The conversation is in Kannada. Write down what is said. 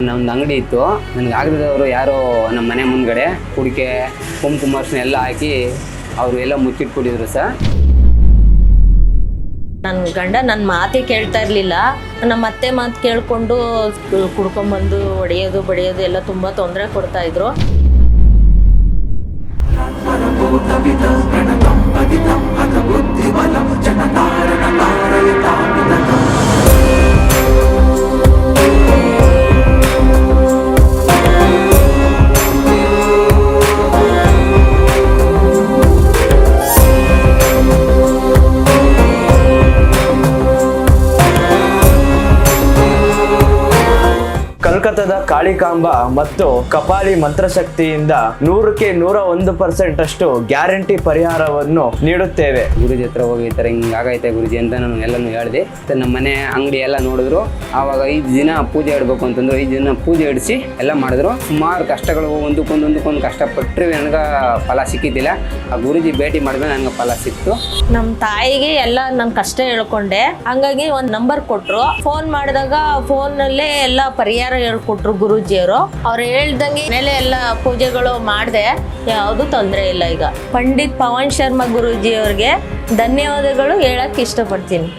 ನಮ್ದು ಅಂಗಡಿ ಇತ್ತು. ನನಗೆ ಆಗದವರು ಯಾರೋ ನಮ್ಮ ಮನೆ ಮುಂದ್ಗಡೆ ಕುಡಿಕೆ ಕುಂಕುಮಾರ್ಸ್ನ ಎಲ್ಲ ಹಾಕಿ ಅವರು ಎಲ್ಲ ಮುಚ್ಚಿಟ್ಬಿಟ್ಟಿದ್ರು ಸರ್. ನನ್ನ ಗಂಡ ನನ್ನ ಮಾತೇ ಕೇಳ್ತಾ ಇರಲಿಲ್ಲ. ನಮ್ಮ ಅತ್ತೆ ಮಾತು ಕೇಳಿಕೊಂಡು ಕುಡ್ಕೊಂಬಂದು ಹೊಡೆಯೋದು ಬಡಿಯೋದು ಎಲ್ಲ ತುಂಬ ತೊಂದರೆ ಕೊಡ್ತಾ ಇದ್ರು. ಕಲ್ಕತ್ತಾದ ಕಾಳಿಕಾಂಬ ಮತ್ತು ಕಪಾಲಿ ಮಂತ್ರಶಕ್ತಿಯಿಂದ 100ಕ್ಕೆ 101% ಅಷ್ಟು ಗ್ಯಾರಂಟಿ ಪರಿಹಾರವನ್ನು ನೀಡುತ್ತೇವೆ. ಗುರುಜಿ ಹತ್ರ ಹೋಗಿ ಈ ಥರ ಹಿಂಗಾಗೈತೆ ಗುರುಜಿ ಅಂತ ನಾನು ಎಲ್ಲನೂ ಹೇಳಿದೆ. ನಮ್ಮ ಮನೆ ಅಂಗಡಿ ಎಲ್ಲ ನೋಡಿದ್ರು. ಆವಾಗ 5 ದಿನ ಪೂಜೆ ಇಡಬೇಕು ಅಂತಂದ್ರು. 5 ದಿನ ಪೂಜೆ ಇಡಿಸಿ ಎಲ್ಲ ಮಾಡಿದ್ರು. ಸುಮಾರು ಕಷ್ಟಗಳು ಒಂದಕ್ಕೊಂದು ಕಷ್ಟಪಟ್ಟರೆ ನನಗೆ ಫಲ ಸಿಕ್ಕಿದ್ದಿಲ್ಲ. ಆ ಗುರುಜಿ ಭೇಟಿ ಮಾಡಿದ್ರೆ ನನಗೆ ಫಲ ಸಿಕ್ತು. ನಮ್ಮ ತಾಯಿಗೆ ಎಲ್ಲ ನನ್ನ ಕಷ್ಟ ಹೇಳ್ಕೊಂಡೆ. ಹಂಗಾಗಿ ಒಂದು ನಂಬರ್ ಕೊಟ್ಟರು. ಫೋನ್ ಮಾಡಿದಾಗ ಫೋನಲ್ಲೇ ಎಲ್ಲ ಪರಿಹಾರ ಹೇಳ್ಕೊಟ್ರು ಗುರೂಜಿಯವರು. ಅವ್ರು ಹೇಳ್ದಂಗೆ ಮೇಲೆ ಎಲ್ಲ ಪೂಜೆಗಳು ಮಾಡಿದೆ, ಯಾವುದು ತೊಂದರೆ ಇಲ್ಲ. ಈಗ ಪಂಡಿತ್ ಪವನ್ ಶರ್ಮಾ ಗುರೂಜಿಯವ್ರಿಗೆ ಧನ್ಯವಾದಗಳು ಹೇಳಕ್ ಇಷ್ಟಪಡ್ತೀನಿ.